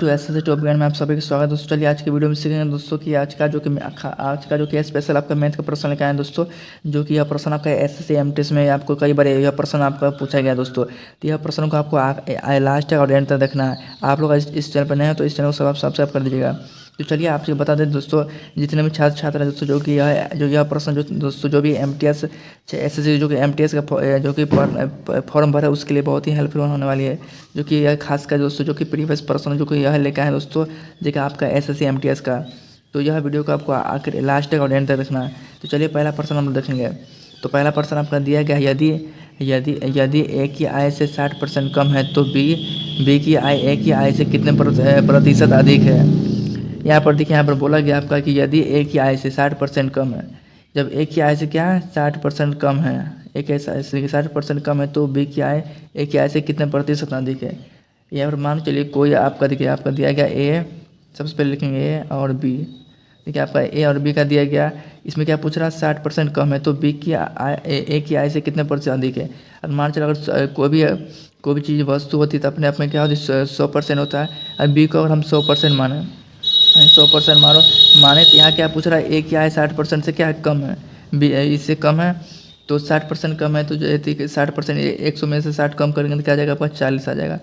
To SSC top guide में आप सभी का स्वागत है दोस्तों। चलिए आज की वीडियो में सीखेंगे दोस्तों कि आज का जो कि स्पेशल आपका मैथ का प्रश्न लेकर आए हैं दोस्तों। जो कि यह प्रश्न आपका एसएससी एमटीएस में आपको कई बार यह प्रश्न आपका पूछा गया दोस्तों। तो यह प्रश्न को आपको लास्ट तक और एंड तक देखना है। आप लोग इस चैनल पर नए हैं तो इस चैनल को सब्सक्राइब कर दीजिएगा। तो चलिए आपसे बता दें दोस्तों, जितने भी छात्र हैं दोस्तों, जो यह प्रश्न जो दोस्तों जो भी एमटीएस एसएससी जो कि एमटीएस का जो कि फॉर्म भरा है उसके लिए बहुत ही हेल्पफुल होने वाली है। जो कि यह खासकर दोस्तों जो कि प्रीवियस प्रश्न जो कि यह लेकर है दोस्तों, जो कि आपका एसएससी एमटीएस का। तो यह वीडियो को आपको आखिर लास्ट तक और एंड तक देखना है। तो चलिए पहला प्रश्न हम लोग देखेंगे। तो पहला प्रश्न आपका दिया गया है, यदि यदि यदि ए की आय से 60% कम है तो बी की आय ए की आय से कितने प्रतिशत अधिक है। यहाँ पर देखिए, यहाँ पर बोला गया आपका कि यदि ए की आय से 60% कम है, जब ए की आय से क्या है 60% कम है, ए की आय से 60% कम है तो बी की आय ए की आय से कितने प्रतिशत अधिक है। यहाँ पर मान चलिए कोई आपका देखिए आपका दिया गया ए, सबसे पहले लिखेंगे ए और बी। देखिए आपका ए और बी का दिया गया, इसमें क्या पूछ रहा है 60% कम है तो बी की आय ए की आय से कितने प्रतिशत अधिक है। और मान चलो अगर कोई भी चीज़ वस्तु होती है तो अपने आप में क्या होती है 100% होता है। और बी को अगर हम 100% माने 100% माने तो यहाँ क्या पूछ रहा है ए क्या है 60% से क्या है कम है, बी इससे कम है तो 60% कम है। तो जो 60% 100 में से 60 कम करेंगे तो क्या आ जाएगा आपका 40 आ जाएगा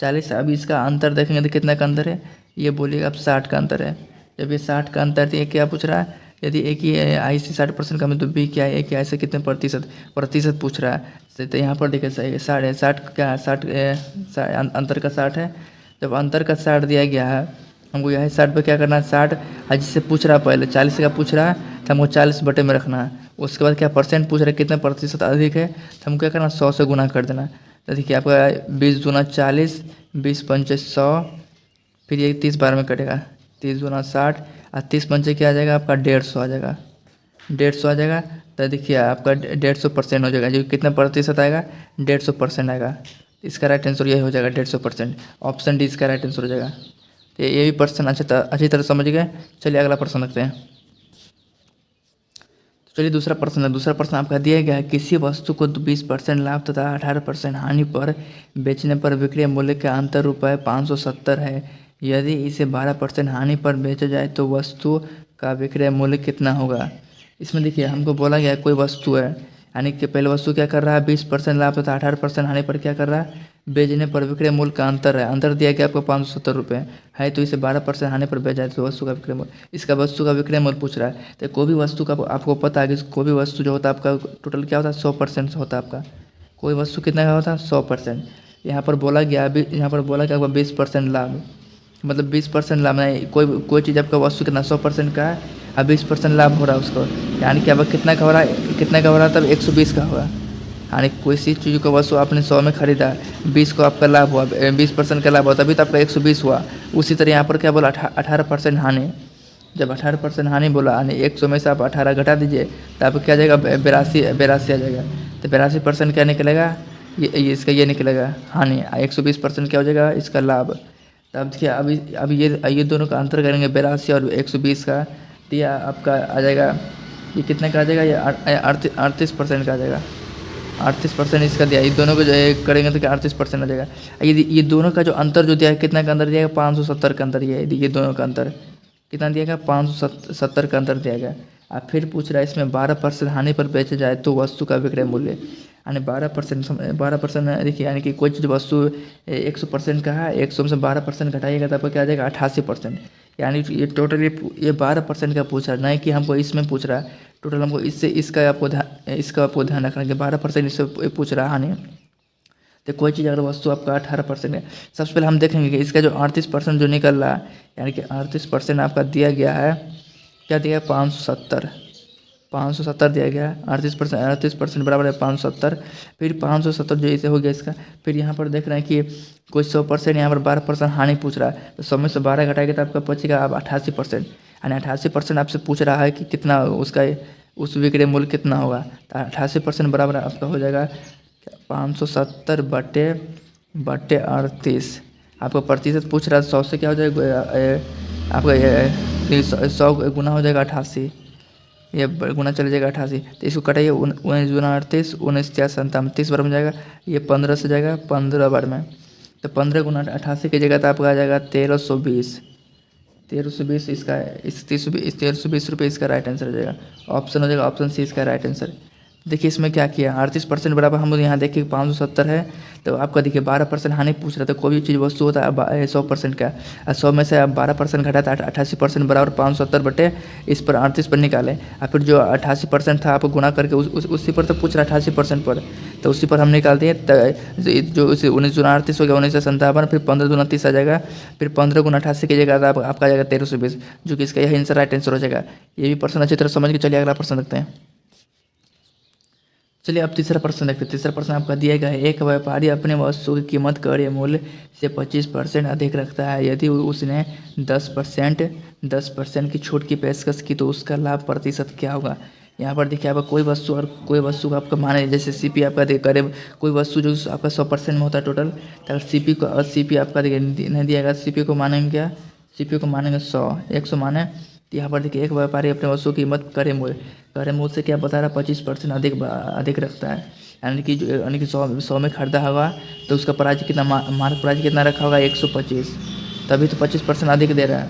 40। अब इसका अंतर देखेंगे तो कितना का अंतर है, ये बोलिएगा आप 60 का अंतर है। जब ये 60 का अंतर तो ये क्या पूछ रहा है, यदि ए की आई से 60% कम है तो बी क्या है ए की आई से कितने प्रतिशत पूछ रहा है। तो यहाँ पर देखिए 60 क्या 60 अंतर का 60 है। जब अंतर का 60 दिया गया है, हमको यहाँ 60 पे क्या करना है 60 जिससे पूछ रहा है पहले 40 का पूछ रहा है तो हमको 40 बटे में रखना है। उसके बाद क्या परसेंट पूछ रहा है कितने प्रतिशत अधिक है, तो हमको क्या करना 100 से गुना कर देना। तो देखिए आपका 20 दूना 40, 20 पंचे 100, फिर ये 30 बार में कटेगा, 30 दूना 60 और 30 पंचे क्या आ जाएगा आपका 150 आ जाएगा, 150 आ जाएगा। तो देखिए आपका 150% हो जाएगा, जो कितना प्रतिशत आएगा 150% आएगा। इसका राइट आंसर यही हो जाएगा 150%। ऑप्शन डी इसका राइट आंसर हो जाएगा। तो ये भी प्रश्न अच्छी तरह समझ गए। चलिए अगला प्रश्न रखते हैं। तो चलिए दूसरा प्रश्न आपका दिया गया है, किसी वस्तु को 20% लाभ तथा 18% हानि पर बेचने पर विक्रय मूल्य का अंतर रुपये 570 है। यदि इसे 12% हानि पर बेचा जाए तो वस्तु का विक्रय मूल्य कितना होगा। इसमें देखिए हमको बोला गया है कोई वस्तु है, यानी कि पहले वस्तु क्या कर रहा है 20% लाभ तथा 18% हानि पर क्या कर रहा है बेचने पर विक्रय मूल्य का अंतर है। अंतर दिया गया आपको 570 रुपये है, तो इसे 12% हानि पर बेचा जाए तो वस्तु का विक्रय मूल्य, इसका वस्तु का विक्रय मूल्य पूछ रहा है। तो कोई भी वस्तु का आपको पता है कि कोई भी वस्तु जो होता है आपका टोटल क्या होता है 100% होता है आपका। कोई वस्तु कितना का होता है 100%। यहाँ पर बोला गया आपका 20% लाभ, मतलब 20% लाभ नहीं, कोई चीज़ आपका वस्तु कितना 100% का है और 20% लाभ हो रहा है उसको, यानी कि अब कितना का हो रहा है तब 120 का होगा। यानी कोई सी चीज़ का वस्तु आपने 100 में खरीदा, 20 को आपका लाभ हुआ, 20% का लाभ हुआ तभी तो आपका 120 हुआ। उसी तरह यहाँ पर क्या बोला 18% हानि। जब 18% हानि बोला यानी 100 में से आप 18 घटा दीजिए तो आपको क्या आ जाएगा 82 आ जाएगा। तो 82% क्या निकलेगा, ये इसका ये निकलेगा हानि, 120% क्या हो जाएगा इसका लाभ। तब देखिए अभी ये दोनों का अंतर करेंगे 82 और 120 का, तो यह आपका आ जाएगा ये कितने का आ जाएगा, ये 38% का आ जाएगा। 38% इसका दिया, ये दोनों को जो करेंगे तो क्या 38% आ जाएगा। ये दोनों का जो अंतर जो दिया है कितना का अंतर दिया है 570 का अंतर दिया है। ये दोनों का अंतर कितना दिया गया 570 का अंतर दिया गया। अब फिर पूछ रहा है इसमें 12% हानि पर बेचा जाए तो वस्तु का विक्रय मूल्य, यानी 12% देखिए, यानी कि कोई चीज़ वस्तु 100% का है, 100 में से 12% घटाइएगा तब क्या आ जाएगा 88%। यानी ये टोटल ये 12% का पूछ रहा है, नहीं कि हमको इसमें पूछ रहा है टोटल, हमको इसका आपको ध्यान रखना कि 12% इससे पूछ रहा है हानि। तो कोई चीज़ अगर वस्तु आपका 18% है, सबसे पहले हम देखेंगे कि इसका जो 38% जो निकल रहा है, यानी कि 38% आपका दिया गया है, क्या दिया है 570 दिया गया है। 38% बराबर है 570। फिर 570 जो इसे हो गया इसका, फिर यहाँ पर देख रहे हैं कि कोई 100%, यहाँ पर 12% हानि पूछ रहा है, तो 100 में से 12 घटाएगा तो आपका बचेगा अब 88%। यानी 88% आपसे पूछ रहा है कि कितना उसका उस विक्रय मूल्य कितना होगा। तो 88% बराबर आपका हो जाएगा 570 बटे 38। आपको प्रतिशत पूछ रहा है 100 से क्या हो जाएगा आपका 100 गुना हो जाएगा 88, ये गुना चले जाएगा 88। तो इसको कटाइए 19 दूना 38, 19 4 57 30 बार में जाएगा, ये 15 से जाएगा 15 बार में। तो 15 गुना 88 की जगह तो आपका आ जाएगा 1320। 1320 इसका इस 1320 रुपये इसका राइट आंसर हो जाएगा। ऑप्शन हो जाएगा ऑप्शन सी इसका राइट आंसर। देखिए इसमें क्या किया, 38% बराबर हम लोग यहाँ देखिए 570 है, तो आपका देखिए 12% हानि पूछ रहा था। कोई भी चीज़ वस्तु होता है 100% का, 100 में से आप 12% घटा था 88% बराबर 570 बटे इस पर 38 पर निकालें, और फिर जो 88% था आपको गुणा करके उसी पर तो पूछ रहा 88% पर, तो उसी पर हम निकाल दिए। जो उसी 19 दूना 38 हो गया, 1957, फिर 15 दूना 30 आ जाएगा, फिर 15 गुना 88 की जगह आपका आ जाएगा 1320, जो कि इसका यही आंसर राइट आंसर हो जाएगा। ये भी प्रश्न अच्छी तरह समझ के चलिए अगला प्रश्न देखते हैं। चलिए अब तीसरा प्रश्न देखते हैं। तीसरा प्रश्न आपका दिया गया है, एक व्यापारी अपने वस्तु की कीमत क्रय मूल्य से 25% अधिक रखता है। यदि उसने 10% की छूट की पेशकश की तो उसका लाभ प्रतिशत क्या होगा। यहाँ पर देखिए आपका कोई वस्तु का आपका माने, जैसे सीपी आपका करीब कोई वस्तु जो आपका 100% में होता है टोटल, तो अगर सीपी आपका नहीं दिया गया, सीपी को मानेंगे क्या, सीपी को मानेंगे 100, 100 माने। तो यहाँ पर देखिए एक व्यापारी अपने वस्तु की कीमत क्रय मूल्य से क्या बता रहा है 25% अधिक रखता है, यानी कि 100 में खरीदा होगा तो उसका प्राइस कितना, मार्क प्राइस कितना रखा होगा 125, तभी तो 25% अधिक दे रहा है,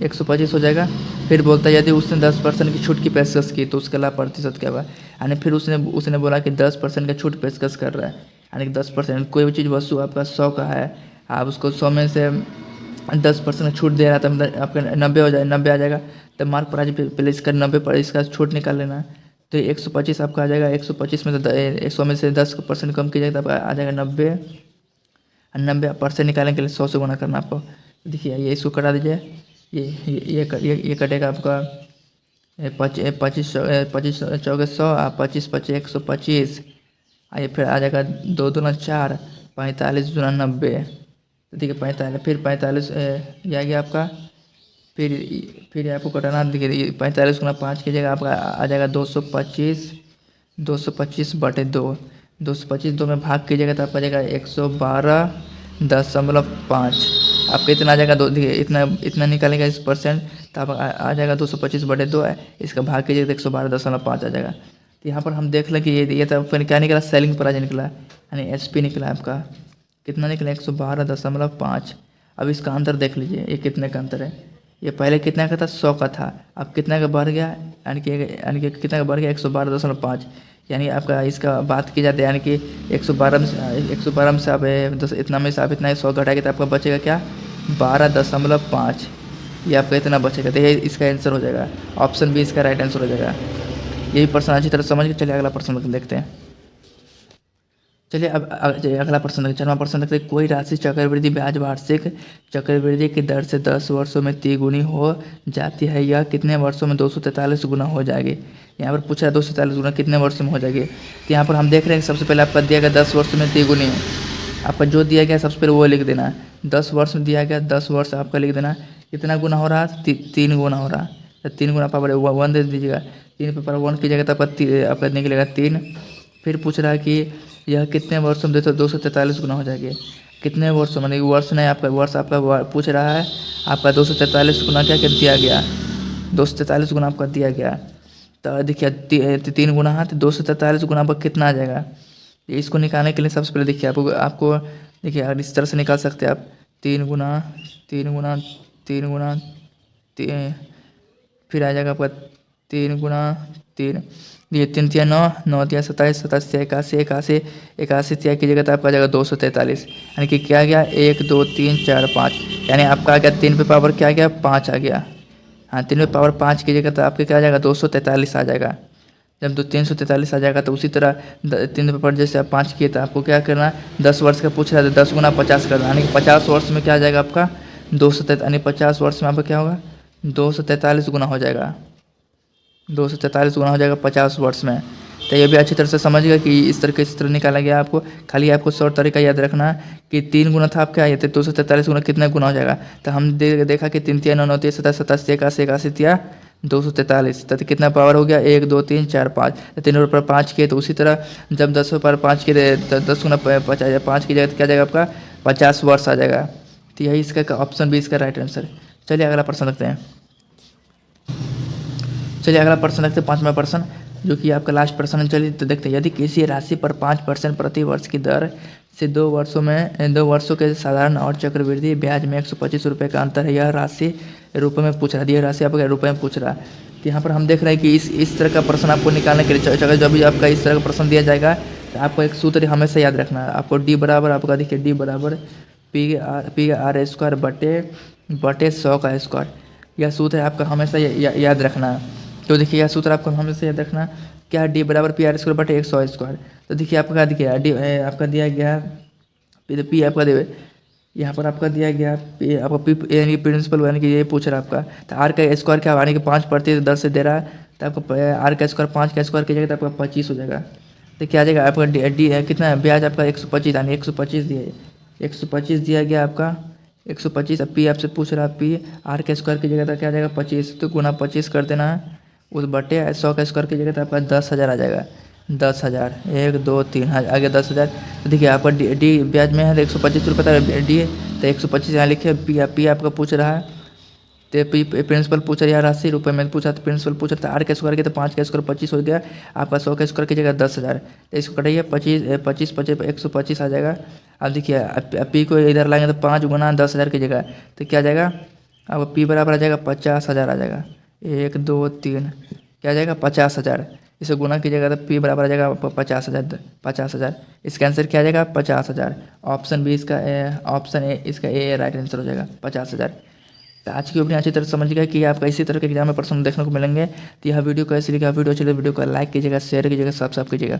125 हो जाएगा। फिर बोलता है यदि उसने 10% की छूट की पेशकश की तो उसका लाभ प्रतिशत क्या होगा, यानी फिर उसने बोला कि 10% का छूट पेशकश कर रहा है, यानी कि 10%। कोई भी चीज़ वस्तु आपका 100 का है, आप उसको 100 में से 10% छूट दे रहा था, मतलब आपका 90 हो जाए, 90 आ जाएगा, तो मार्क प्राइस पहले इसका 90 पर इसका छूट निकाल लेना। तो 125 आपका आ जाएगा, 125 में से 100 में से 10% कम कीजिएगा तो आ जाएगा 90, 90% निकालने के लिए 100 से गुना करना आपको। देखिए ये इसको कटा दीजिए, ये कटेगा आपका 25 चौके 100, 25 25 125, आइए फिर आ जाएगा 2 दूना 4, 45 दूना 90, ठीक है 45, फिर 45 ये आ गया आपका, फिर आपको कटाना, देखिए 45 गुना 5 की जगह आपका आ जाएगा 225 बटे 2, 225 2 में भाग कीजिएगा तो आपका जाएगा 112.5, आपका इतना आ जाएगा, दो देखिए इतना निकालेगा इस परसेंट, तो आप आ जाएगा 225 बटे 2 है, इसका भाग कीजिएगा तो 112.5 आ जाएगा। तो यहाँ पर हम देख लें कि ये तो आपका क्या निकला, सेलिंग प्राइस निकला, यानी एसपी निकला आपका, कितना निकला 112.5। अब इसका अंतर देख लीजिए, ये कितने का अंतर है, ये पहले कितना का था 100 का था, अब कितना का बढ़ गया, यानी कि कितना का बढ़ गया 112.5, यानी आपका इसका बात की जाती है, यानी कि 112 में से आप 10 इतना में से आप इतना 100 घटाएंगे तो आपका बचेगा क्या 12.5, ये आपका इतना बचेगा। तो ये इसका आंसर हो जाएगा, ऑप्शन बी इसका राइट आंसर हो जाएगा। यही प्रश्न अच्छी तरह समझ के चलिए अगला प्रश्न देखते हैं। चलिए अब अगला प्रश्न देखते हैं, 4वां प्रश्न देखते हैं। कोई राशि चक्रवृद्धि ब्याज वार्षिक चक्रवृद्धि की दर से 10 वर्षों में 3 गुनी हो जाती है, यह कितने वर्षों में 243 गुना हो जाएगी। यहाँ पर पूछा है 243 गुना कितने वर्षों में हो जाएगी। तो यहाँ पर हम देख रहे हैं सबसे पहले आपका दिया गया 10 वर्ष में 3 गुनी, आपका जो दिया गया सबसे पहले वो लिख देना है। 10 वर्ष में दिया गया 10 वर्ष आपका लिख देना, कितना गुना हो रहा है 3 गुना हो रहा है, तो 3 गुना पावर 1 दे दीजिएगा, 3 पे पावर 1 कीजिएगा तो आपका निकलेगा 3। फिर पूछ रहा है कि यह कितने वर्षों में 243 गुना हो जाएगी, कितने वर्षों में, वर्ष नहीं आपका वर्ष आपका पूछ रहा है, आपका 243 गुना क्या दिया गया, 243 गुना आपका दिया गया। तो देखिए 3 गुना है तो 243 गुना आपका कितना आ जाएगा। इसको निकालने के लिए सबसे पहले देखिए आपको देखिए अगर इस तरह से निकाल सकते हैं आप, 3 गुना, फिर आ जाएगा आपका 3 गुना 3, ये 3 तिया 9, 9 तिया 27, 27 तिया 81, 81 तिया की जगह तो आपका आ जाएगा 243, यानी कि क्या गया 1 2 3 4 5, यानी आपका आ गया 3 पे पावर क्या आ गया 5 आ गया। हाँ 3 पे पावर 5 की जगह तो आपके क्या आ जाएगा 243 आ जाएगा। जब 343 आ जाएगा तो उसी तरह 3 पे पावर जैसे आप 5 किए तो आपको क्या करना है 10 वर्ष का पूछ रहा है तो 10 गुना 50 करना, यानी कि 50 वर्ष में क्या आ जाएगा आपका 243, यानी 50 वर्ष में आपका क्या होगा 243 गुना हो जाएगा, 243 गुना हो जाएगा 50 वर्ष में। तो ये भी अच्छी तरह से समझिएगा कि इस तरह निकाला गया आपको, खाली आपको शॉर्ट तरीका याद रखना कि 3 गुना था आपका, ये 243 गुना कितना गुना हो जाएगा। तो हम देखा कि 3 तिया 9 9 तिया 27 27 81 81 तिया 243, तो कितना पावर हो गया 1 2 3 4 5, तो 3 पर 5 किए तो उसी तरह जब 10 पर 5 किए 10 गुना 5 की जगह क्या जाएगा आपका 50 वर्ष आ जाएगा। तो यही इसका ऑप्शन बी इसका राइट आंसर। चलिए अगला प्रश्न रखते हैं। चलिए अगला प्रश्न रखते हैं 5वां प्रश्न, जो कि आपका लास्ट प्रश्न है। चलिए तो देखते हैं, यदि किसी राशि पर 5% प्रति वर्ष की दर से 2 वर्षों के साधारण और चक्रवृद्धि ब्याज में 125 रुपये का अंतर है। यह राशि रुपये में पूछ रहा है, यह राशि आपको रुपये में पूछ रहा है। तो यहाँ पर हम देख रहे हैं कि इस तरह का प्रश्न आपको निकालने के लिए जब भी आपका इस तरह का प्रश्न दिया जाएगा तो आपको एक सूत्र हमेशा याद रखना है। आपको डी बराबर आपका देखिए डी बराबर पी आर स्क्वायर बटे 100 का स्क्वायर, यह सूत्र है आपका हमेशा याद रखना है। तो देखिए यह सूत्र आपको हमेशा याद रखना क्या है, डी बराबर पी आर स्क्वायर बटे 100 स्क्वायर। तो देखिए आपका देखिए डी आपका दिया गया पी आपका दे यहाँ पर आपका दिया गया पी आपका पी यानी कि प्रिंसिपल यानी कि ये पूछ रहा है आपका। तो आर का स्क्वायर क्या यानी कि 5% 10 से दे रहा है, तो आपको आर का स्क्वायर 5 का स्क्वायर की जगह तो आपका 25 हो जाएगा। तो क्या आ जाएगा आपका डी कितना है ब्याज आपका 125 यानी 125 दिया 125 दिया गया आपका 125। अब पी आपसे पूछ रहा है पी आर के स्क्वायर की जगह तो क्या आ जाएगा 25, तो गुना 25 कर देना है उस बटे 100 का स्क्वायर की जगह तो आपका 10,000 आ जाएगा। 10,000 1 2 3 आगे 10,000। तो देखिए आपका डी ब्याज में है 125 रुपये था डी, तो 125 यहाँ लिखे। पी आपका पूछ रहा है तो पी प्रिंसिपल पूछ रहा है राशि रुपये में पूछा, तो प्रिंसिपल पूछ रहा था आर के स्क्वायर के तो 5 का स्क्वायर 25 हो गया, आपका 100 का स्क्वायर की जगह 10,000। तो इसको कटाइए 25 125 आ जाएगा। अब देखिए पी को इधर लाएंगे तो 5 गुना 10,000 की जगह तो क्या आ जाएगा अब पी बराबर आ जाएगा 50,000 आ जाएगा। 1 2 3 क्या आ जाएगा 50,000। इसे गुना कीजिएगा तो पी बराबर आ जाएगा 50,000। इसका आंसर क्या आ जाएगा 50,000। ऑप्शन बी इसका ऑप्शन ए इसका ए राइट आंसर हो जाएगा 50,000। तो आज की वीडियो अच्छी तरह समझ गया कि आपका इसी तरह के एग्जाम में प्रश्न देखने को मिलेंगे। तो यह वीडियो कैसी लगी, वीडियो अच्छी लगी वीडियो को लाइक कीजिएगा, शेयर कीजिएगा, सब्सक्राइब कीजिएगा।